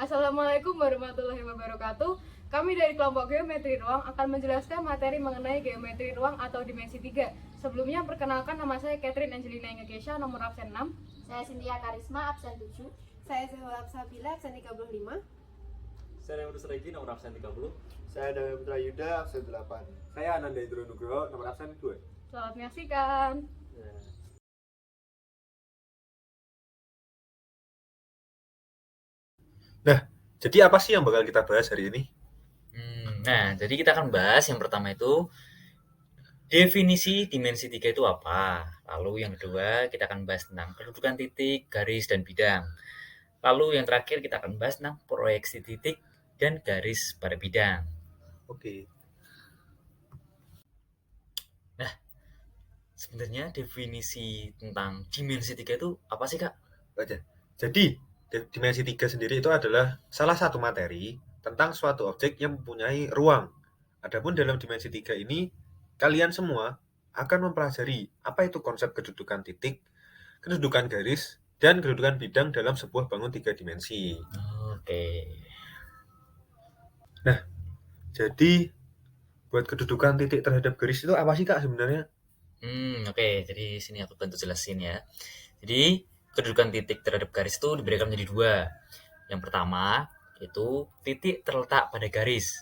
Assalamualaikum warahmatullahi wabarakatuh. Kami dari kelompok Geometri Ruang akan menjelaskan materi mengenai geometri ruang atau dimensi 3. Sebelumnya perkenalkan, nama saya Catherine Angelina Ingekesia, nomor absen 6. Saya Cynthia Karisma, absen 7. Saya Zahra Absabila, absen 35. Saya Rudi Regi, nomor absen 30. Saya Dawei Putra Yuda, absen 8. Saya Ananda Indro Nugroho, nomor absen 2. Selamat menyaksikan. Nah, jadi apa sih yang bakal kita bahas hari ini? Jadi kita akan bahas yang pertama itu definisi dimensi 3 itu apa. Lalu yang kedua kita akan bahas tentang kedudukan titik, garis, dan bidang. Lalu yang terakhir kita akan bahas tentang proyeksi titik dan garis pada bidang. Oke. Nah, sebenarnya definisi tentang dimensi 3 itu apa sih, Kak? Baca. Jadi, dimensi 3 sendiri itu adalah salah satu materi tentang suatu objek yang mempunyai ruang. Adapun dalam dimensi 3 ini, kalian semua akan mempelajari apa itu konsep kedudukan titik, kedudukan garis, dan kedudukan bidang dalam sebuah bangun 3 dimensi. Oke. Nah, jadi buat kedudukan titik terhadap garis itu apa sih, Kak, sebenarnya? Oke. Jadi sini aku bantu jelasin ya. Jadi kedudukan titik terhadap garis itu diberikan menjadi dua. Yang pertama itu titik terletak pada garis.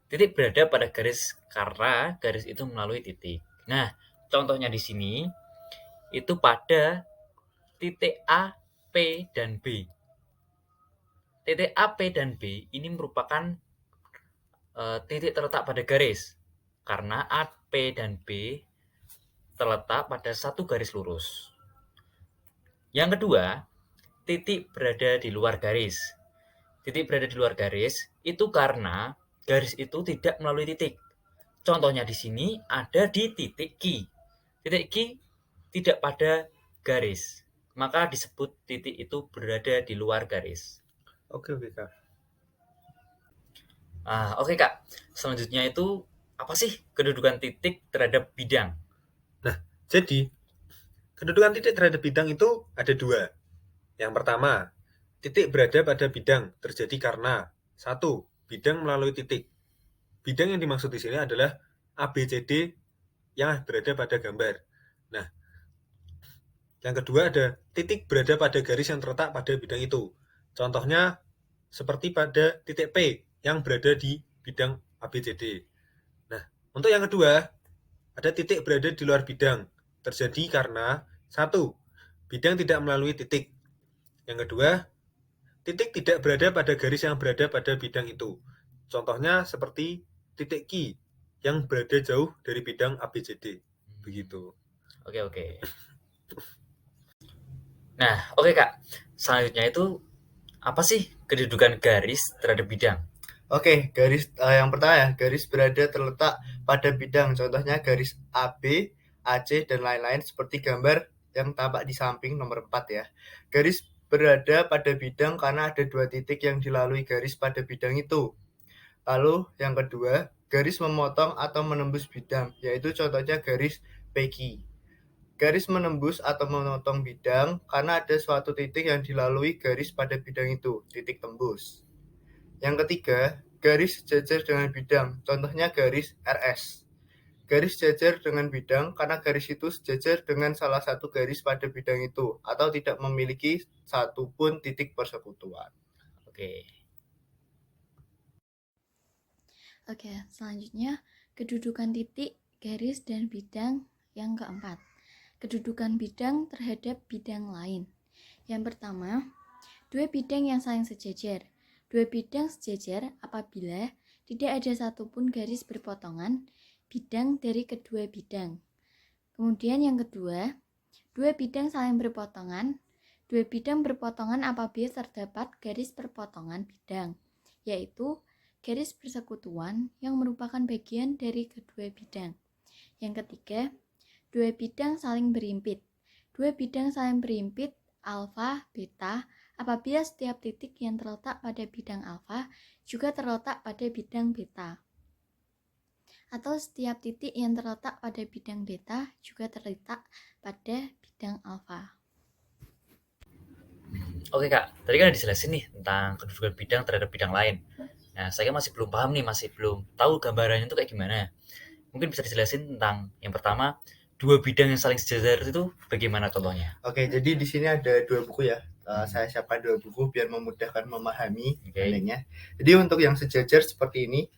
Titik berada pada garis karena garis itu melalui titik. Nah, contohnya di sini itu pada titik A, P, dan B. Titik A, P, dan B ini merupakan titik terletak pada garis karena A, P, dan B terletak pada satu garis lurus. Yang kedua, titik berada di luar garis. Titik berada di luar garis itu karena garis itu tidak melalui titik. Contohnya di sini ada di titik Q. Titik Q tidak pada garis, maka disebut titik itu berada di luar garis. Oke, Kak. Oke, Kak. Selanjutnya itu apa sih kedudukan titik terhadap bidang? Nah, jadi kedudukan titik terhadap bidang itu ada dua. Yang pertama, titik berada pada bidang terjadi karena satu, bidang melalui titik. Bidang yang dimaksud di sini adalah ABCD yang berada pada gambar. Nah, yang kedua ada titik berada pada garis yang terletak pada bidang itu. Contohnya seperti pada titik P yang berada di bidang ABCD. Nah, untuk yang kedua, ada titik berada di luar bidang. Terjadi karena satu, bidang tidak melalui titik. Yang kedua, titik tidak berada pada garis yang berada pada bidang itu. Contohnya seperti titik Q yang berada jauh dari bidang ABCD. Begitu. Oke. Nah, oke, Kak. Selanjutnya itu apa sih kedudukan garis terhadap bidang? Oke, garis yang pertama ya, garis berada terletak pada bidang. Contohnya garis AB, AC, dan lain-lain seperti gambar yang tampak di samping nomor 4 ya. Garis berada pada bidang karena ada dua titik yang dilalui garis pada bidang itu. Lalu yang kedua, garis memotong atau menembus bidang, yaitu contohnya garis PQ. Garis menembus atau memotong bidang karena ada suatu titik yang dilalui garis pada bidang itu, titik tembus. Yang ketiga, garis sejajar dengan bidang, contohnya garis RS. Garis sejajar dengan bidang karena garis itu sejajar dengan salah satu garis pada bidang itu atau tidak memiliki satupun titik persekutuan. Oke. Oke, selanjutnya kedudukan titik, garis, dan bidang yang keempat. Kedudukan bidang terhadap bidang lain. Yang pertama, dua bidang yang saling sejajar. Dua bidang sejajar apabila tidak ada satupun garis berpotongan bidang dari kedua bidang. Kemudian yang kedua, dua bidang saling berpotongan. Dua bidang berpotongan apabila terdapat garis perpotongan bidang, yaitu garis persekutuan yang merupakan bagian dari kedua bidang. Yang ketiga, dua bidang saling berimpit. Dua bidang saling berimpit alfa, beta, apabila setiap titik yang terletak pada bidang alfa juga terletak pada bidang beta. Atau setiap titik yang terletak pada bidang beta juga terletak pada bidang alfa. Oke Kak, tadi kan dijelasin nih tentang kedudukan bidang terhadap bidang lain. Nah, saya kan masih belum paham nih, masih belum tahu gambarannya itu kayak gimana. Mungkin bisa dijelasin tentang yang pertama, dua bidang yang saling sejajar itu bagaimana contohnya? Oke, jadi di sini ada 2 buku ya. Saya siapkan 2 buku biar memudahkan memahami Oke. adanya. Jadi untuk yang sejajar seperti ini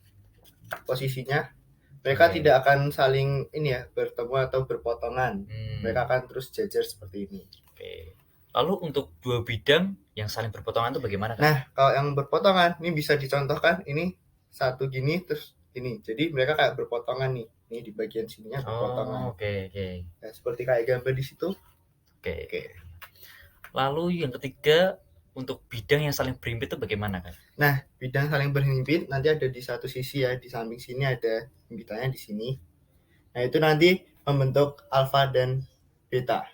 posisinya, mereka Oke. tidak akan saling ini ya bertemu atau berpotongan. Mereka akan terus jajar seperti ini. Oke. Lalu untuk dua bidang yang saling berpotongan itu bagaimana Kak? Nah, kalau yang berpotongan ini bisa dicontohkan ini satu gini terus ini. Jadi mereka kayak berpotongan nih. Ini di bagian sininya berpotongan. Oke. Nah, seperti kayak gambar di situ. Oke. Oke. Lalu yang ketiga, untuk bidang yang saling berhimpit itu bagaimana Kak? Nah, bidang saling berhimpit nanti ada di satu sisi ya, di samping sini ada himpitannya di sini. Nah, itu nanti membentuk alfa dan beta.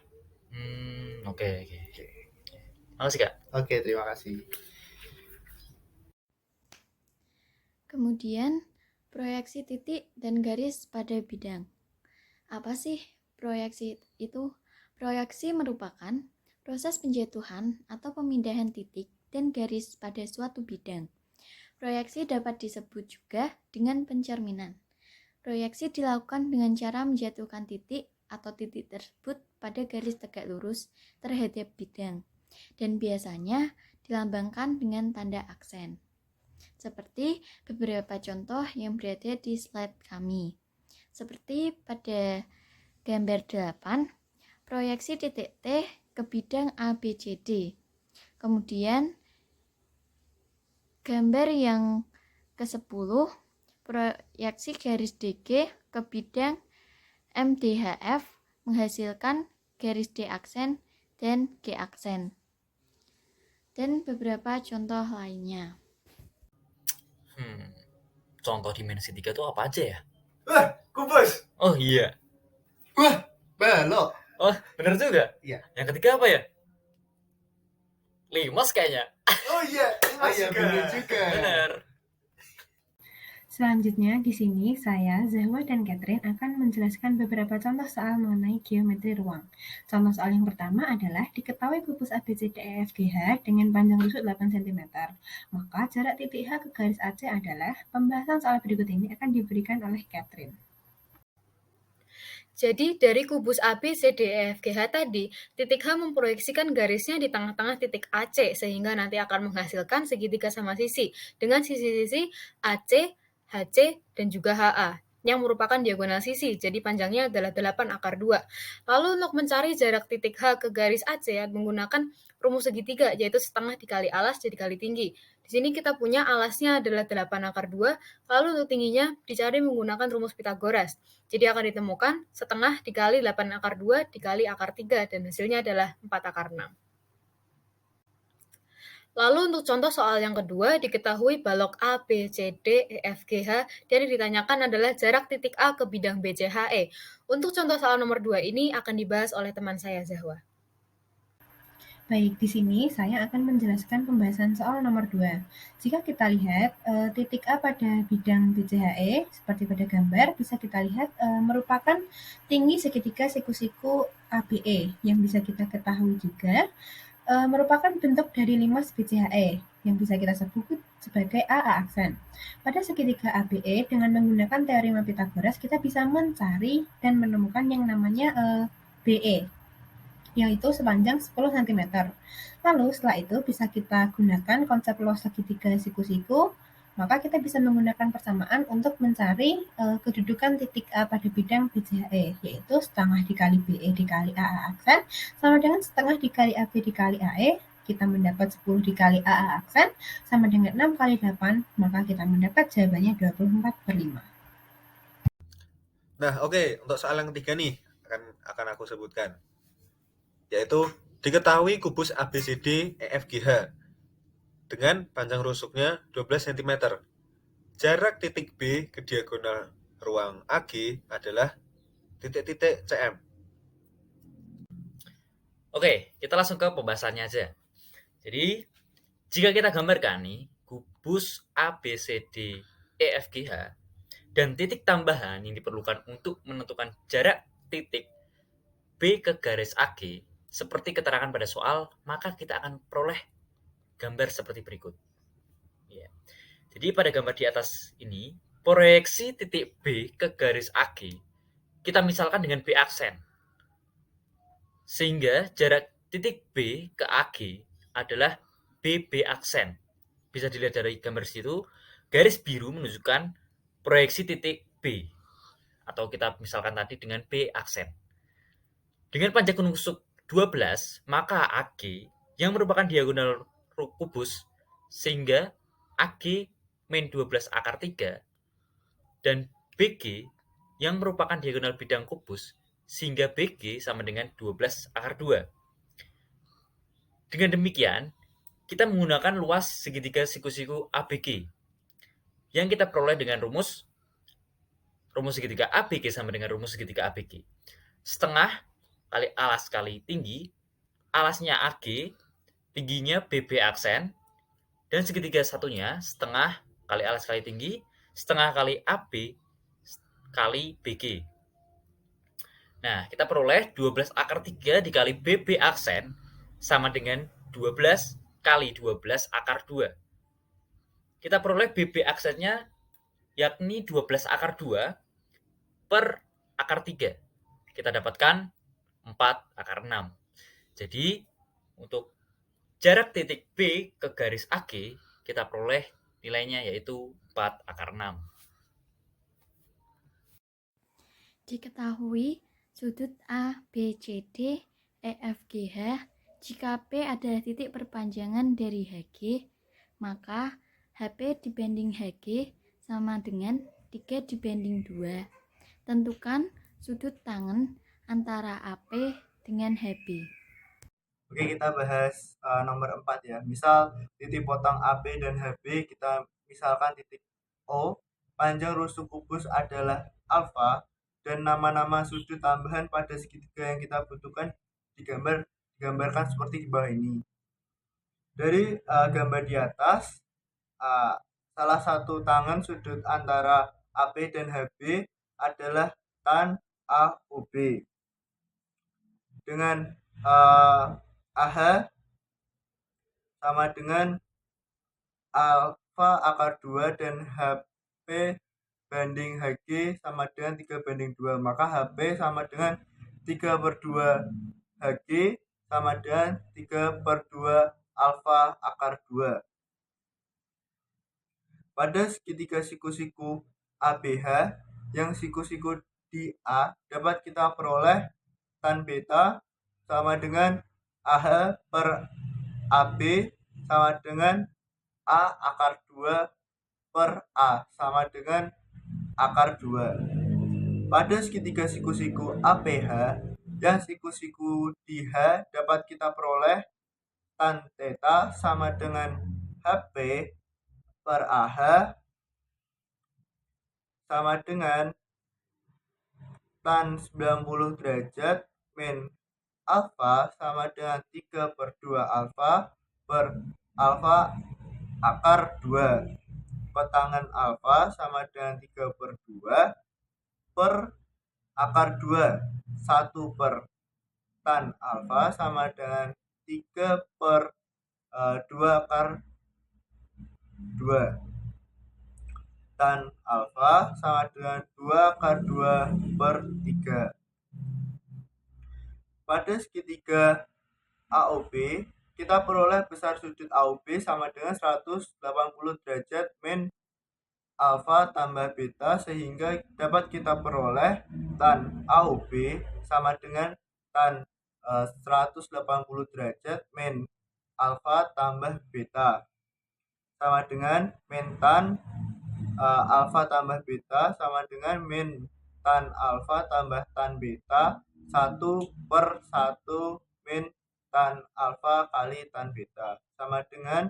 Oke. Makasih Kak. Oke, terima kasih. Kemudian, proyeksi titik dan garis pada bidang. Apa sih proyeksi itu? Proyeksi merupakan proses penjatuhan atau pemindahan titik dan garis pada suatu bidang. Proyeksi dapat disebut juga dengan pencerminan. Proyeksi dilakukan dengan cara menjatuhkan titik atau titik tersebut pada garis tegak lurus terhadap bidang, dan biasanya dilambangkan dengan tanda aksen. Seperti beberapa contoh yang berada di slide kami. Seperti pada gambar 8, proyeksi titik T ke bidang ABCD. Kemudian gambar yang ke-10, proyeksi garis DG ke bidang MDHF menghasilkan garis D aksen dan G aksen. Dan beberapa contoh lainnya. Contoh dimensi 3 itu apa aja ya? Wah, kubus. Oh iya. Wah, balok. Oh, bener juga? Iya. Yang ketiga apa ya? Limas kayaknya. Oh iya, benar juga. Bener. Selanjutnya, di sini saya, Zahwa, dan Catherine akan menjelaskan beberapa contoh soal mengenai geometri ruang. Contoh soal yang pertama adalah diketahui kubus ABCDEFGH dengan panjang rusuk 8 cm. Maka jarak titik H ke garis AC adalah. Pembahasan soal berikut ini akan diberikan oleh Catherine. Jadi dari kubus AB, CD, E, F, G, H tadi, titik H memproyeksikan garisnya di tengah-tengah titik AC, sehingga nanti akan menghasilkan segitiga sama sisi, dengan sisi-sisi AC, HC, dan juga HA, yang merupakan diagonal sisi, jadi panjangnya adalah 8 akar 2. Lalu untuk mencari jarak titik H ke garis AC, menggunakan rumus segitiga, yaitu setengah dikali alas jadi kali tinggi. Di sini kita punya alasnya adalah 8 akar 2, lalu untuk tingginya dicari menggunakan rumus Pitagoras. Jadi akan ditemukan setengah dikali 8 akar 2 dikali akar 3, dan hasilnya adalah 4 akar 6. Lalu untuk contoh soal yang kedua, diketahui balok A, B, C, D, E, F, G, H, dan yang ditanyakan adalah jarak titik A ke bidang B, C, H, E. Untuk contoh soal nomor 2 ini akan dibahas oleh teman saya, Zahwa. Baik, di sini saya akan menjelaskan pembahasan soal nomor 2. Jika kita lihat titik A pada bidang BCHE, seperti pada gambar, bisa kita lihat merupakan tinggi segitiga siku-siku ABE, yang bisa kita ketahui juga merupakan bentuk dari limas BCHE, yang bisa kita sebut sebagai AA aksen. Pada segitiga ABE, dengan menggunakan teorema Pitagoras, kita bisa mencari dan menemukan yang namanya BE, yaitu sepanjang 10 cm. Lalu setelah itu bisa kita gunakan konsep luas segitiga siku-siku, maka kita bisa menggunakan persamaan untuk mencari kedudukan titik A pada bidang BCHE, yaitu setengah dikali BE dikali AA aksen sama dengan setengah dikali AB dikali AE, kita mendapat 10 dikali AA aksen sama dengan 6 kali 8, maka kita mendapat jawabannya 24/5. Nah, oke, untuk soal yang ketiga nih akan aku sebutkan, yaitu diketahui kubus ABCD EFGH dengan panjang rusuknya 12 cm. Jarak titik B ke diagonal ruang AG adalah titik-titik CM. Oke, kita langsung ke pembahasannya aja. Jadi, jika kita gambarkan nih, kubus ABCD EFGH dan titik tambahan yang diperlukan untuk menentukan jarak titik B ke garis AG seperti keterangan pada soal, maka kita akan peroleh gambar seperti berikut. Ya. Jadi pada gambar di atas ini, proyeksi titik B ke garis AG, kita misalkan dengan B aksen. Sehingga jarak titik B ke AG adalah BB aksen. Bisa dilihat dari gambar situ, garis biru menunjukkan proyeksi titik B. Atau kita misalkan tadi dengan B aksen. Dengan panjang penusuk 12, maka AG yang merupakan diagonal kubus, sehingga AG min 12 akar 3, dan BG yang merupakan diagonal bidang kubus, sehingga BG sama dengan 12 akar 2. Dengan demikian, kita menggunakan luas segitiga siku-siku ABG yang kita peroleh dengan rumus segitiga ABG sama dengan rumus segitiga ABG. Setengah kali alas kali tinggi, alasnya AG, tingginya BB aksen, dan segitiga satunya setengah kali alas kali tinggi, setengah kali AB kali BG. Nah, kita peroleh 12 akar 3 dikali BB aksen sama dengan 12 kali 12 akar 2. Kita peroleh BB aksennya yakni 12 akar 2 per akar 3. Kita dapatkan 4 akar 6. Jadi, untuk jarak titik B ke garis AG, kita peroleh nilainya yaitu 4 akar 6. Diketahui sudut A, B, C, D, E, F, G, H, jika P adalah titik perpanjangan dari HG, maka HP dibanding HG sama dengan 3 dibanding 2. Tentukan sudut tangen antara AP dengan HB. Oke, kita bahas nomor 4 ya. Misal titik potong AB dan HB, kita misalkan titik O, panjang rusuk kubus adalah alfa, dan nama-nama sudut tambahan pada segitiga yang kita butuhkan digambarkan seperti di bawah ini. Dari gambar di atas, salah satu tangan sudut antara AB dan HB adalah tan AOB. Dengan AH sama dengan alfa akar 2 dan HP banding HG sama dengan 3 banding 2. Maka HP sama dengan 3 per 2 HG sama dengan 3 per 2 alfa akar 2. Pada segitiga siku-siku ABH, yang siku-siku di A dapat kita peroleh tan beta sama dengan AH per AB sama dengan A akar 2 per A sama dengan akar 2. Pada segitiga siku-siku APH, yang siku-siku di H dapat kita peroleh tan theta sama dengan HP per AH sama dengan tan 90 derajat min alfa sama dengan 3 per 2 alfa per alfa akar 2. Petangan alfa sama dengan 3 per 2 per akar 2. 1 per tan alfa sama dengan 3 per 2 akar 2. Tan alfa sama dengan 2 akar 2 per 3. Pada segitiga AOB, kita peroleh besar sudut AOB sama dengan 180 derajat min alfa tambah beta, sehingga dapat kita peroleh tan AOB sama dengan tan 180 derajat min alfa tambah beta sama dengan min tan alfa tambah beta sama dengan min tan alfa tambah tan beta 1 per 1 min tan alfa kali tan beta sama dengan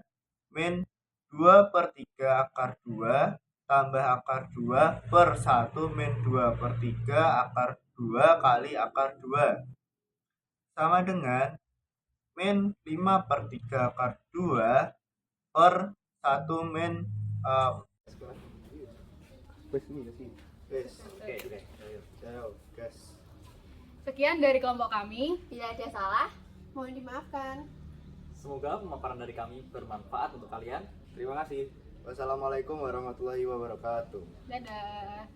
min 2 per 3 akar 2 tambah akar 2 per 1 min 2 per 3 akar 2 kali akar 2 sama dengan min 5 per 3 akar 2 per 1 min Sekian dari kelompok kami. Bila ada salah, mohon dimaafkan. Semoga pemaparan dari kami bermanfaat untuk kalian. Terima kasih. Wassalamualaikum warahmatullahi wabarakatuh. Dadah.